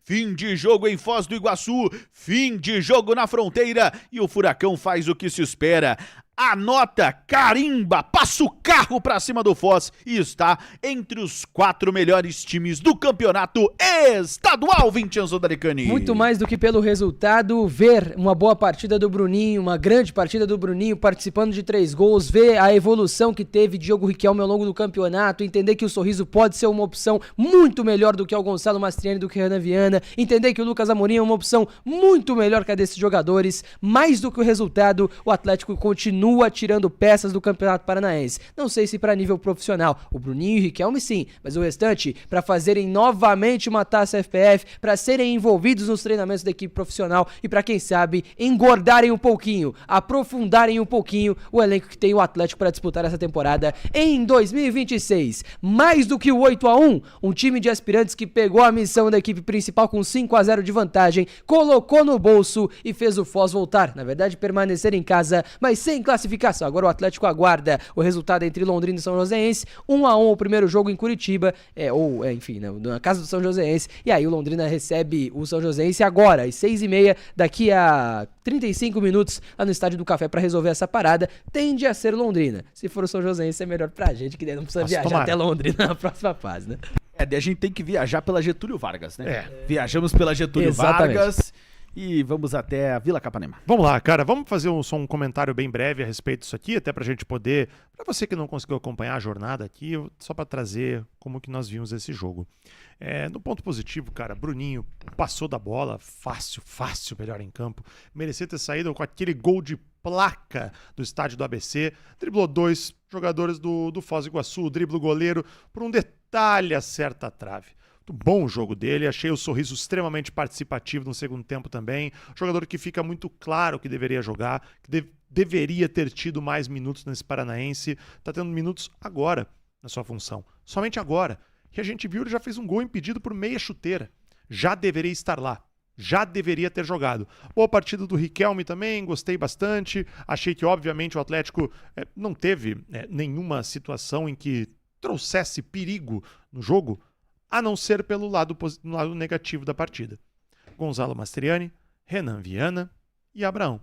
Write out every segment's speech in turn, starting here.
fim de jogo em Foz do Iguaçu, fim de jogo na fronteira e o Furacão faz o que se espera. Anota, carimba, passa o carro pra cima do Foz e está entre os 4 melhores times do campeonato estadual, Vincenzo D'Alicani. Muito mais do que pelo resultado, ver uma boa partida do Bruninho, uma grande partida do Bruninho, participando de 3 gols, ver a evolução que teve Diogo Riquelme ao longo do campeonato, entender que o Sorriso pode ser uma opção muito melhor do que o Gonçalo Mastriani, do que o Renan Viana, entender que o Lucas Amorim é uma opção muito melhor que a desses jogadores. Mais do que o resultado, o Atlético continua tirando peças do Campeonato Paranaense. Não sei se para nível profissional, o Bruninho e o Riquelme sim, mas o restante para fazerem novamente uma taça FPF, para serem envolvidos nos treinamentos da equipe profissional e para quem sabe engordarem um pouquinho, aprofundarem um pouquinho o elenco que tem o Atlético para disputar essa temporada em 2026. Mais do que o 8-1, um time de aspirantes que pegou a missão da equipe principal com 5-0 de vantagem, colocou no bolso e fez o Foz voltar, na verdade permanecer em casa, mas sem classificação. Agora o Atlético aguarda o resultado entre Londrina e São Joséense, 1-1 o primeiro jogo em Curitiba, enfim, na casa do São Joséense, e aí o Londrina recebe o São Joséense agora, às 6h30, daqui a 35 minutos, lá no Estádio do Café para resolver essa parada. Tende a ser Londrina. Se for o São Joséense é melhor pra gente, que não precisa viajar até Londrina na próxima fase, né? A gente tem que viajar pela Getúlio Vargas, né? Viajamos pela Getúlio Vargas e vamos até a Vila Capanema. Vamos lá, cara, vamos fazer só um comentário bem breve a respeito disso aqui, até pra gente poder, pra você que não conseguiu acompanhar a jornada aqui, só pra trazer como que nós vimos esse jogo. No ponto positivo, cara, Bruninho passou da bola, fácil, melhor em campo, merecia ter saído com aquele gol de placa do estádio do ABC, driblou 2 jogadores do Foz do Iguaçu, dribla o goleiro, por um detalhe acerta a trave. Muito bom o jogo dele, achei o Sorriso extremamente participativo no segundo tempo também, jogador que fica muito claro que deveria jogar, que deveria ter tido mais minutos nesse Paranaense, tá tendo minutos agora na sua função, somente agora, que a gente viu ele já fez um gol impedido por meia chuteira, já deveria estar lá, já deveria ter jogado. Boa partida do Riquelme também, gostei bastante, achei que obviamente o Atlético não teve nenhuma situação em que trouxesse perigo no jogo, a não ser pelo lado negativo da partida. Gonçalo Mastriani, Renan Viana e Abraão.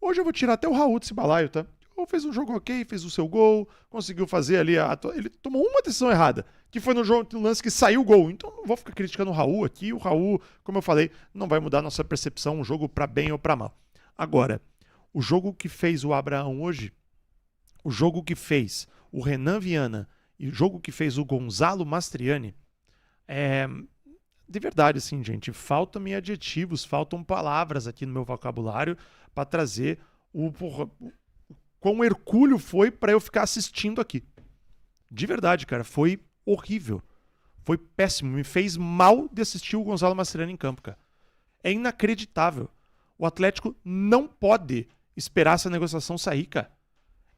Hoje eu vou tirar até o Raul desse balaio, tá? O fez um jogo ok, fez o seu gol, conseguiu fazer ali, ele tomou uma decisão errada, que foi no lance que saiu o gol. Então não vou ficar criticando o Raul aqui, o Raul, como eu falei, não vai mudar a nossa percepção, um jogo para bem ou para mal. Agora, o jogo que fez o Abraão hoje, o jogo que fez o Renan Viana e o jogo que fez o Gonçalo Mastriani, de verdade, assim, gente, faltam-me adjetivos, faltam palavras aqui no meu vocabulário para trazer o quão hercúleo foi para eu ficar assistindo aqui. De verdade, cara, foi horrível. Foi péssimo, me fez mal de assistir o Gonçalo Mastriani em campo, cara. É inacreditável. O Atlético não pode esperar essa negociação sair, cara.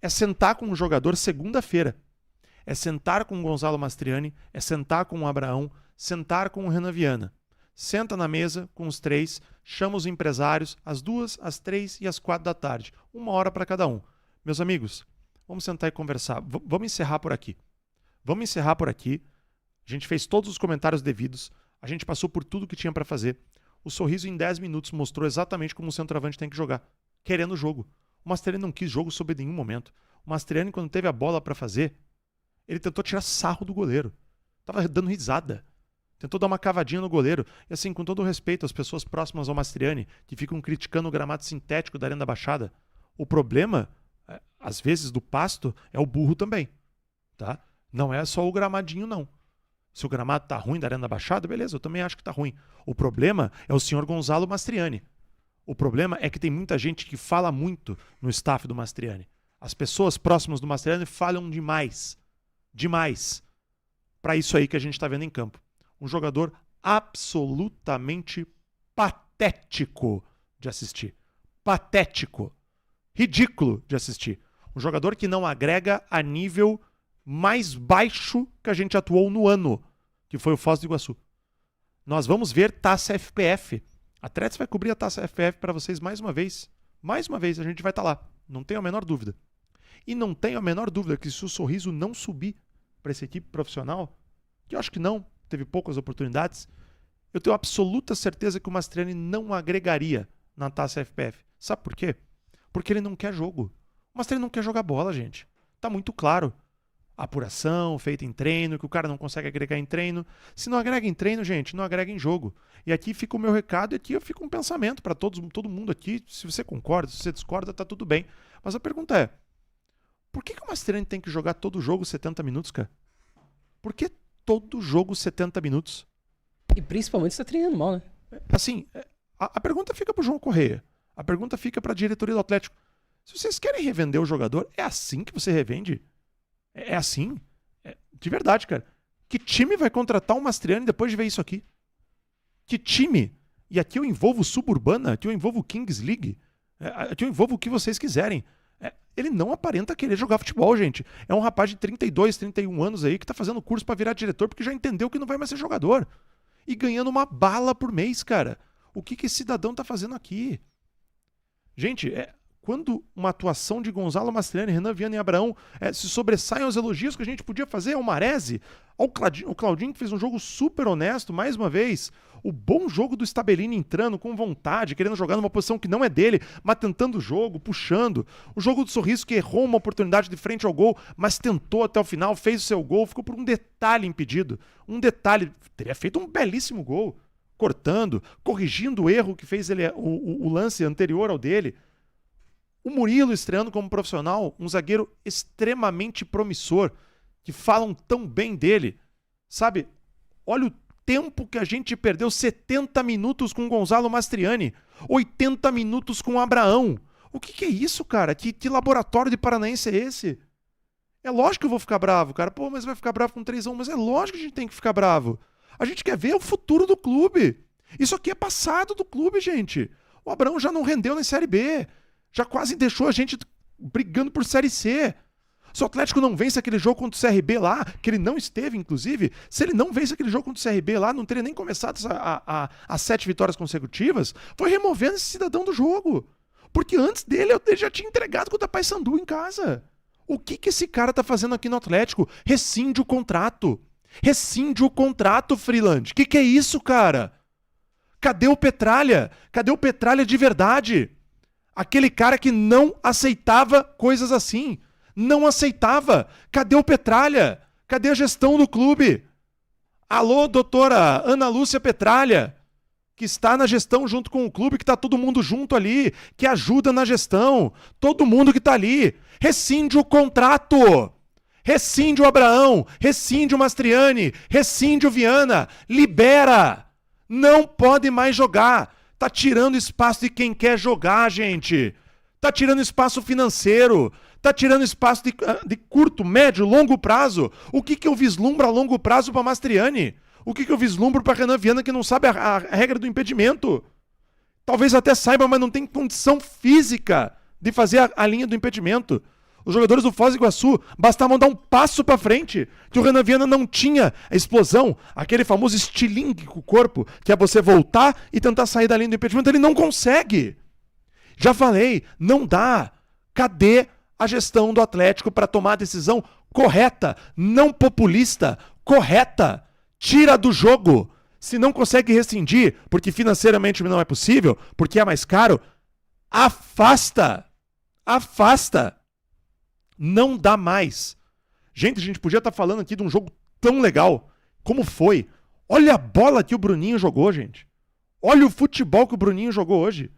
É sentar com o jogador segunda-feira. É sentar com o Gonçalo Mastriani, é sentar com o Abraão, sentar com o Renan Viana. Senta na mesa com os 3, chama os empresários às 2, às 3 e às 4 da tarde. 1 hora para cada um. Meus amigos, vamos sentar e conversar. Vamos encerrar por aqui. Vamos encerrar por aqui. A gente fez todos os comentários devidos. A gente passou por tudo que tinha para fazer. O Sorriso em 10 minutos mostrou exatamente como o centroavante tem que jogar. Querendo o jogo. O Mastriani não quis jogo sob nenhum momento. O Mastriani, quando teve a bola para fazer, ele tentou tirar sarro do goleiro. Tava dando risada. Tentou dar uma cavadinha no goleiro. E assim, com todo o respeito às pessoas próximas ao Mastriani, que ficam criticando o gramado sintético da Arena da Baixada, o problema, às vezes, do Pasto é o burro também. Tá? Não é só o gramadinho, não. Se o gramado tá ruim da Arena da Baixada, beleza, eu também acho que tá ruim. O problema é o senhor Gonçalo Mastriani. O problema é que tem muita gente que fala muito no staff do Mastriani. As pessoas próximas do Mastriani falam demais. Demais. Para isso aí que a gente tá vendo em campo. Um jogador absolutamente patético de assistir. Patético. Ridículo de assistir. Um jogador que não agrega a nível mais baixo que a gente atuou no ano, que foi o Foz do Iguaçu. Nós vamos ver Taça FPF. A Tretes vai cobrir a Taça FPF para vocês mais uma vez. Mais uma vez, a gente vai estar lá. Não tenho a menor dúvida. E não tenho a menor dúvida que se o Sorriso não subir para essa equipe profissional, que eu acho que não, teve poucas oportunidades, eu tenho absoluta certeza que o Mastriani não agregaria na Taça FPF. Sabe por quê? Porque ele não quer jogo. O Mastriani não quer jogar bola, gente. Tá muito claro. Apuração feita em treino, que o cara não consegue agregar em treino. Se não agrega em treino, gente, não agrega em jogo. E aqui fica o meu recado e aqui fica um pensamento para todo mundo aqui. Se você concorda, se você discorda, tá tudo bem. Mas a pergunta é, por que o Mastriani tem que jogar todo jogo 70 minutos, cara? Por que todo jogo 70 minutos? E principalmente você tá treinando mal, né? Assim, a pergunta fica pro João Correia. A pergunta fica pra diretoria do Atlético. Se vocês querem revender o jogador, é assim que você revende? É assim? De verdade, cara. Que time vai contratar o Mastriani depois de ver isso aqui? Que time? E aqui eu envolvo Suburbana, aqui eu envolvo Kings League, aqui eu envolvo o que vocês quiserem. Ele não aparenta querer jogar futebol, gente. É um rapaz de 32, 31 anos aí que tá fazendo curso pra virar diretor porque já entendeu que não vai mais ser jogador. E ganhando uma bala por mês, cara. O que esse cidadão tá fazendo aqui? Gente, quando uma atuação de Gonzalo Mastriani, Renan Viana e Abraão se sobressaem aos elogios que a gente podia fazer ao Maresi, ao Claudinho que fez um jogo super honesto, mais uma vez, o bom jogo do Stabellini entrando com vontade, querendo jogar numa posição que não é dele, mas tentando o jogo, puxando, o jogo do Sorriso que errou uma oportunidade de frente ao gol, mas tentou até o final, fez o seu gol, ficou por um detalhe impedido, teria feito um belíssimo gol, cortando, corrigindo o erro que fez ele, o lance anterior ao dele. O Murilo estreando como profissional, um zagueiro extremamente promissor, que falam tão bem dele. Sabe, olha o tempo que a gente perdeu, 70 minutos com Gonzalo Mastriani, 80 minutos com Abraão. O que é isso, cara? Que laboratório de paranaense é esse? É lógico que eu vou ficar bravo, cara. Pô, mas vai ficar bravo com 3-1, mas é lógico que a gente tem que ficar bravo. A gente quer ver o futuro do clube. Isso aqui é passado do clube, gente. O Abraão já não rendeu na Série B. Já quase deixou a gente brigando por Série C. Se o Atlético não vence aquele jogo contra o CRB lá, que ele não esteve, inclusive, se ele não vence aquele jogo contra o CRB lá, não teria nem começado as 7 vitórias consecutivas, foi removendo esse cidadão do jogo. Porque antes dele, ele já tinha entregado contra o Paysandu em casa. O que esse cara tá fazendo aqui no Atlético? Rescinde o contrato. Rescinde o contrato, Freeland. Que é isso, cara? Cadê o Petralha? Cadê o Petralha de verdade? Aquele cara que não aceitava coisas assim. Não aceitava. Cadê o Petralha? Cadê a gestão do clube? Alô, doutora Ana Lúcia Petralha, que está na gestão junto com o clube, que está todo mundo junto ali, que ajuda na gestão. Todo mundo que está ali. Rescinde o contrato. Rescinde o Abraão. Rescinde o Mastriani. Rescinde o Viana. Libera. Não pode mais jogar. Tá tirando espaço de quem quer jogar, gente. Tá tirando espaço financeiro. Tá tirando espaço de curto, médio, longo prazo. O que eu vislumbro a longo prazo para Mastriani? O que eu vislumbro para Renan Viana, que não sabe a regra do impedimento? Talvez até saiba, mas não tem condição física de fazer a linha do impedimento. Os jogadores do Foz do Iguaçu bastavam dar um passo para frente, que o Renan Viana não tinha a explosão, aquele famoso estilingue com o corpo, que é você voltar e tentar sair da linha do impedimento. Ele não consegue. Já falei, não dá. Cadê a gestão do Atlético para tomar a decisão correta, não populista, correta? Tira do jogo. Se não consegue rescindir, porque financeiramente não é possível, porque é mais caro, afasta. Afasta. Não dá mais. Gente, a gente podia estar falando aqui de um jogo tão legal. Como foi? Olha a bola que o Bruninho jogou, gente. Olha o futebol que o Bruninho jogou hoje.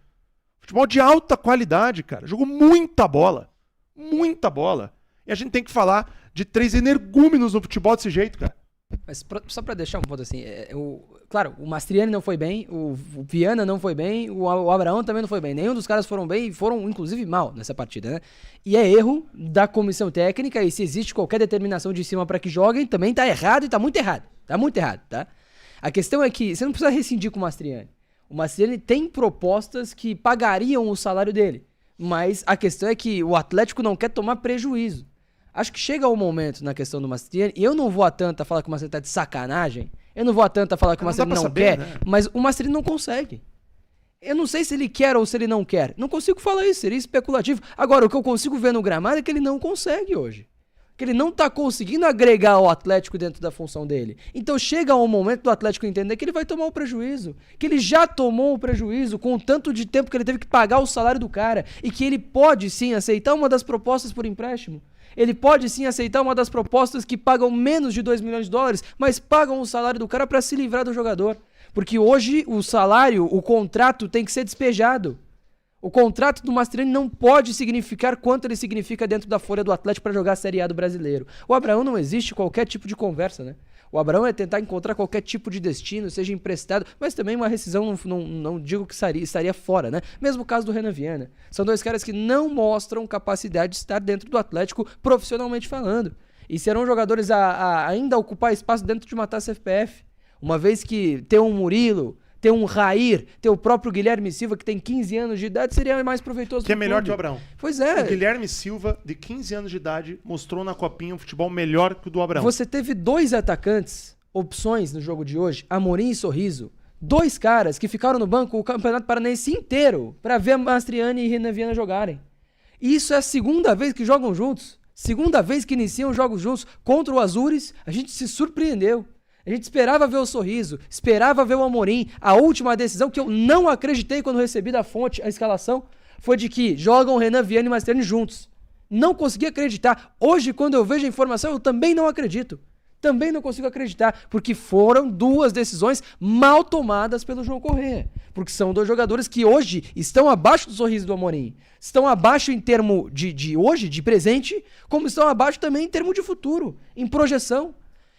Futebol de alta qualidade, cara. Jogou muita bola. Muita bola. E a gente tem que falar de 3 energúmenos no futebol desse jeito, cara. Mas só pra deixar um ponto assim, claro, o Mastriani não foi bem, o Viana não foi bem, o Abraão também não foi bem. Nenhum dos caras foram bem e foram, inclusive, mal nessa partida, né? E é erro da comissão técnica, e se existe qualquer determinação de cima pra que joguem, também tá errado e tá muito errado. Tá muito errado, tá? A questão é que você não precisa rescindir com o Mastriani. O Mastriani tem propostas que pagariam o salário dele, mas a questão é que o Atlético não quer tomar prejuízo. Acho que chega um momento na questão do Mastriani, e eu não vou a tanto a falar que o Mastriani tá de sacanagem, eu não vou a tanto a falar que o Mastriani não quer, né? Mas o Mastriani não consegue. Eu não sei se ele quer ou se ele não quer. Não consigo falar isso, seria especulativo. Agora, o que eu consigo ver no gramado é que ele não consegue hoje. Que ele não tá conseguindo agregar o Atlético dentro da função dele. Então chega um momento do Atlético entender que ele vai tomar um prejuízo. Que ele já tomou um prejuízo com o tanto de tempo que ele teve que pagar o salário do cara. E que ele pode sim aceitar uma das propostas por empréstimo. Ele pode sim aceitar uma das propostas que pagam menos de 2 milhões de dólares, mas pagam o salário do cara para se livrar do jogador. Porque hoje o salário, o contrato tem que ser despejado. O contrato do Mastriani não pode significar quanto ele significa dentro da folha do Atlético para jogar a Série A do Brasileiro. O Abraão não existe qualquer tipo de conversa, né? O Abraão é tentar encontrar qualquer tipo de destino, seja emprestado, mas também uma rescisão não digo que estaria fora, né? Mesmo o caso do Renan Viana. São dois caras que não mostram capacidade de estar dentro do Atlético profissionalmente falando. E serão jogadores a ainda ocupar espaço dentro de uma taça FPF. Uma vez que ter um Murilo, ter um Rair, ter o próprio Guilherme Silva, que tem 15 anos de idade, seria mais proveitoso. Que é melhor que o Abraão. Pois é. O Guilherme Silva, de 15 anos de idade, mostrou na Copinha um futebol melhor que o do Abraão. Você teve 2 atacantes, opções no jogo de hoje, Amorim e Sorriso. 2 caras que ficaram no banco o Campeonato Paranaense inteiro para ver Mastriani e Renan Viana jogarem. E isso é a segunda vez que jogam juntos. Segunda vez que iniciam jogos juntos contra o Azures, a gente se surpreendeu. A gente esperava ver o Sorriso, esperava ver o Amorim. A última decisão que eu não acreditei quando recebi da fonte a escalação foi de que jogam Renan Viana e Mastriani juntos. Não consegui acreditar. Hoje, quando eu vejo a informação, eu também não acredito. Também não consigo acreditar, porque foram 2 decisões mal tomadas pelo João Corrêa. Porque são 2 jogadores que hoje estão abaixo do Sorriso do Amorim. Estão abaixo em termo de hoje, de presente, como estão abaixo também em termo de futuro, em projeção.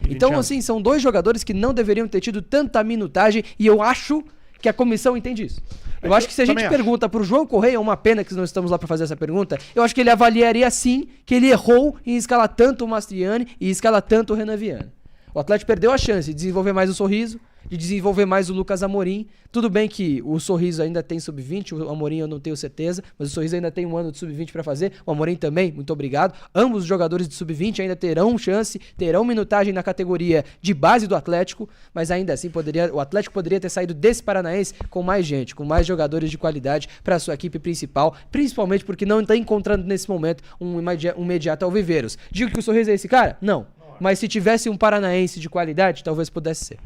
Então, assim, são 2 jogadores que não deveriam ter tido tanta minutagem e eu acho que a comissão entende isso. Eu acho que se a gente pergunta pro João Corrêa, uma pena que não estamos lá para fazer essa pergunta, eu acho que ele avaliaria sim que ele errou em escalar tanto o Mastriani e escalar tanto o Renan Viana. O Atlético perdeu a chance de desenvolver mais o Sorriso, de desenvolver mais o Lucas Amorim. Tudo bem que o Sorriso ainda tem sub-20, o Amorim eu não tenho certeza, mas o Sorriso ainda tem um ano de sub-20 para fazer, o Amorim também, muito obrigado. Ambos os jogadores de sub-20 ainda terão chance, terão minutagem na categoria de base do Atlético, mas ainda assim o Atlético poderia ter saído desse Paranaense com mais gente, com mais jogadores de qualidade para a sua equipe principal, principalmente porque não está encontrando nesse momento um imediato Alviveiros. Digo que o Sorriso é esse cara? Não. Mas se tivesse um paranaense de qualidade, talvez pudesse ser.